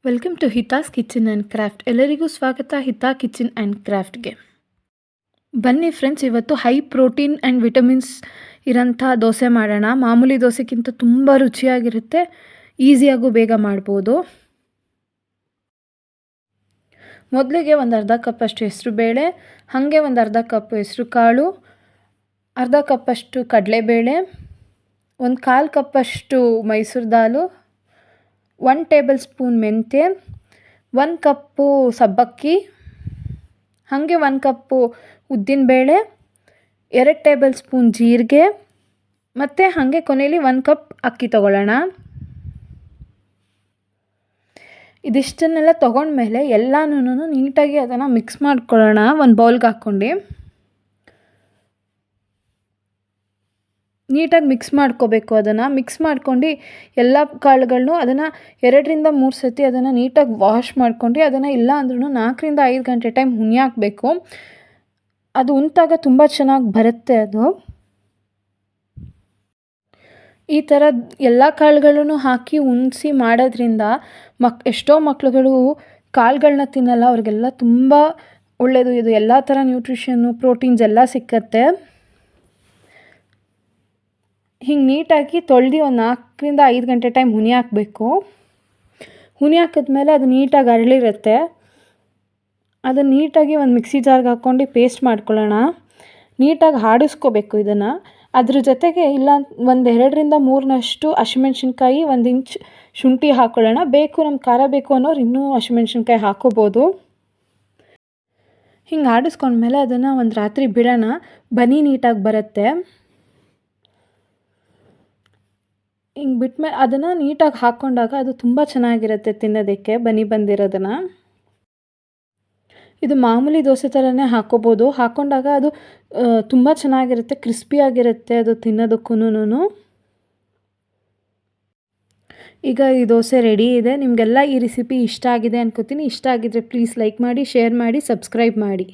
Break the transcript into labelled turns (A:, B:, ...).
A: Welcome to Hitha's kitchen and craft. ಎಲ್ಲರಿಗೂ ಸ್ವಾಗತ ಹಿತಾ kitchen and ಕ್ರಾಫ್ಟ್ಗೆ. ಬನ್ನಿ ಫ್ರೆಂಡ್ಸ್, ಇವತ್ತು ಹೈ ಪ್ರೋಟೀನ್ ಆ್ಯಂಡ್ ವಿಟಮಿನ್ಸ್ ಇರೋಂಥ ದೋಸೆ ಮಾಡೋಣ. ಮಾಮೂಲಿ ದೋಸೆಗಿಂತ ತುಂಬ ರುಚಿಯಾಗಿರುತ್ತೆ, ಈಸಿಯಾಗೂ ಬೇಗ ಮಾಡ್ಬೋದು. ಮೊದಲಿಗೆ ಒಂದು ಅರ್ಧ ಕಪ್ಪಷ್ಟು ಹೆಸರು ಬೇಳೆ, ಹಾಗೆ ಒಂದು ಅರ್ಧ ಕಪ್ ಹೆಸರು ಕಾಳು, ಅರ್ಧ ಕಪ್ಪಷ್ಟು ಕಡಲೆಬೇಳೆ, ಒಂದು 1/4 ಕಪ್ಪಷ್ಟು ಮೈಸೂರು ದಾಲು, 1 ಟೇಬಲ್ ಸ್ಪೂನ್ ಮೆಂತ್ಯ, 1 ಕಪ್ಪು ಸಬ್ಬಕ್ಕಿ, ಹಾಗೆ 1 ಕಪ್ಪು ಉದ್ದಿನಬೇಳೆ, 2 ಟೇಬಲ್ ಸ್ಪೂನ್ ಜೀರಿಗೆ, ಮತ್ತು ಹಾಗೆ ಕೊನೆಯಲ್ಲಿ 1 ಕಪ್ ಅಕ್ಕಿ ತಗೊಳ್ಳೋಣ. ಇದಿಷ್ಟನ್ನೆಲ್ಲ ತೊಗೊಂಡ್ಮೇಲೆ ಎಲ್ಲನೂ ನೀಟಾಗಿ ಅದನ್ನು ಮಿಕ್ಸ್ ಮಾಡ್ಕೊಳ್ಳೋಣ. ಒಂದು ಬೌಲ್ಗೆ ಹಾಕ್ಕೊಂಡು ನೀಟಾಗಿ ಮಿಕ್ಸ್ ಮಾಡ್ಕೋಬೇಕು. ಅದನ್ನು ಮಿಕ್ಸ್ ಮಾಡ್ಕೊಂಡು ಎಲ್ಲ ಕಾಳುಗಳನ್ನು ಅದನ್ನು 2ರಿಂದ 3 ಸತಿ ಅದನ್ನು ನೀಟಾಗಿ ವಾಶ್ ಮಾಡ್ಕೊಂಡು ಅದನ್ನು ಇಲ್ಲ ಅಂದ್ರೂ 4ರಿಂದ 5 ಗಂಟೆ ಟೈಮ್ ಹುನಿ ಹಾಕಬೇಕು. ಅದು ಉಂಟಾಗ ತುಂಬ ಚೆನ್ನಾಗಿ ಬರುತ್ತೆ. ಅದು ಈ ಥರ ಎಲ್ಲ ಕಾಳುಗಳನ್ನು ಹಾಕಿ ಉಣಿಸಿ ಮಾಡೋದ್ರಿಂದ ಎಷ್ಟೋ ಮಕ್ಕಳುಗಳು ಕಾಳುಗಳನ್ನ ತಿನ್ನಲ್ಲ, ಅವ್ರಿಗೆಲ್ಲ ತುಂಬ ಒಳ್ಳೆಯದು. ಇದು ಎಲ್ಲ ಥರ ನ್ಯೂಟ್ರಿಷನ್ನು, ಪ್ರೋಟೀನ್ಸ್ ಎಲ್ಲ ಸಿಕ್ಕತ್ತೆ. ಹಿಂಗೆ ನೀಟಾಗಿ ತೊಳೆದು ಒಂದು 4ರಿಂದ 5 ಗಂಟೆ ಟೈಮ್ ಹುನಿ ಹಾಕಬೇಕು. ಹುನಿ ಹಾಕಿದ್ಮೇಲೆ ಅದು ನೀಟಾಗಿ ಅರಳಿರುತ್ತೆ. ಅದನ್ನು ನೀಟಾಗಿ ಒಂದು ಮಿಕ್ಸಿ ಜಾರ್ಗೆ ಹಾಕ್ಕೊಂಡು ಪೇಸ್ಟ್ ಮಾಡ್ಕೊಳ್ಳೋಣ. ನೀಟಾಗಿ ಆಡಿಸ್ಕೋಬೇಕು ಇದನ್ನು. ಅದ್ರ ಜೊತೆಗೆ ಇಲ್ಲ ಒಂದು 2ರಿಂದ 3 ಹಸಿಮೆಣ್ಸಿನ್ಕಾಯಿ, 1 ಇಂಚ್ ಶುಂಠಿ ಹಾಕ್ಕೊಳ್ಳೋಣ. ಬೇಕು ನಮ್ಗೆ ಖಾರ ಬೇಕು ಅನ್ನೋರು ಇನ್ನೂ ಹಸಿಮೆಣ್ಸಿನ್ಕಾಯಿ ಹಾಕ್ಕೋಬೋದು. ಹಿಂಗೆ ಆಡಿಸ್ಕೊಂಡ್ಮೇಲೆ ಅದನ್ನು ಒಂದು ರಾತ್ರಿ ಬಿಡೋಣ, ಬನಿ ನೀಟಾಗಿ ಬರುತ್ತೆ. ಹಿಂಗೆ ಬಿಟ್ಮೇಲೆ ಅದನ್ನು ನೀಟಾಗಿ ಹಾಕ್ಕೊಂಡಾಗ ಅದು ತುಂಬ ಚೆನ್ನಾಗಿರುತ್ತೆ ತಿನ್ನೋದಕ್ಕೆ, ಬನಿ ಬಂದಿರೋದನ್ನು. ಇದು ಮಾಮೂಲಿ ದೋಸೆ ಥರನೇ ಹಾಕ್ಕೋಬೋದು. ಹಾಕ್ಕೊಂಡಾಗ ಅದು ತುಂಬ ಚೆನ್ನಾಗಿರುತ್ತೆ, ಕ್ರಿಸ್ಪಿಯಾಗಿರುತ್ತೆ ಅದು ತಿನ್ನೋದಕ್ಕೂನು. ಈಗ ಈ ದೋಸೆ ರೆಡಿ ಇದೆ. ನಿಮಗೆಲ್ಲ ಈ ರೆಸಿಪಿ ಇಷ್ಟ ಆಗಿದೆ ಅನ್ಕೋತೀನಿ. ಇಷ್ಟ ಆಗಿದ್ದರೆ ಪ್ಲೀಸ್ ಲೈಕ್ ಮಾಡಿ, ಶೇರ್ ಮಾಡಿ, ಸಬ್ಸ್ಕ್ರೈಬ್ ಮಾಡಿ.